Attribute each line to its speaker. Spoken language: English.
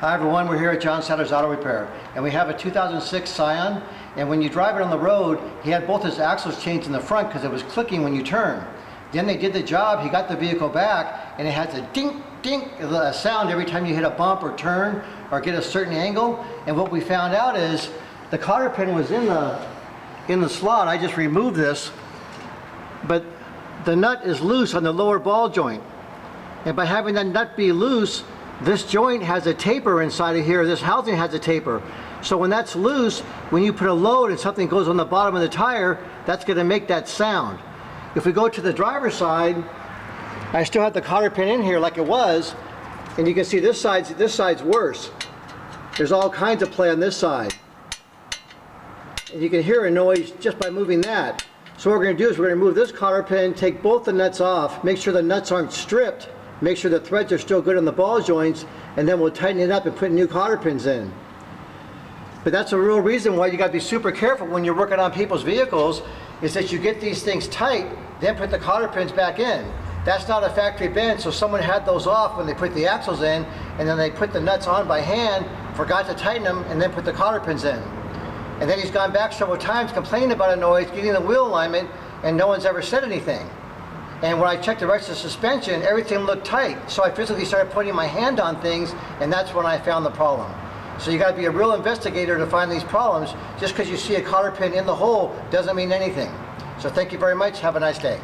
Speaker 1: Hi everyone, we're here at John Sadler's Auto Repair, and we have a 2006 Scion, and when you drive it on the road, he had both his axles changed in the front because it was clicking when you turn. Then they did the job, he got the vehicle back, and it has a ding, ding sound every time you hit a bump or turn or get a certain angle. And what we found out is the cotter pin was in the slot. I just removed this, but the nut is loose on the lower ball joint. And by having that nut be loose, this joint has a taper inside of here. This housing has a taper. So when that's loose, when you put a load and something goes on the bottom of the tire, that's going to make that sound. If we go to the driver's side, I still have the cotter pin in here like it was, and you can see this side's worse. There's all kinds of play on this side. And you can hear a noise just by moving that. So what we're going to do is we're going to move this cotter pin, take both the nuts off, make sure the nuts aren't stripped, make sure the threads are still good on the ball joints, and then we'll tighten it up and put new cotter pins in. But that's a real reason why you got to be super careful when you're working on people's vehicles, is that you get these things tight, then put the cotter pins back in. That's not a factory bend, so someone had those off when they put the axles in, and then they put the nuts on by hand, forgot to tighten them, and then put the cotter pins in. And then he's gone back several times complaining about a noise, getting the wheel alignment, and no one's ever said anything. And when I checked the rest of the suspension, everything looked tight. So I physically started putting my hand on things, and that's when I found the problem. So you got to be a real investigator to find these problems. Just because you see a cotter pin in the hole doesn't mean anything. So thank you very much. Have a nice day.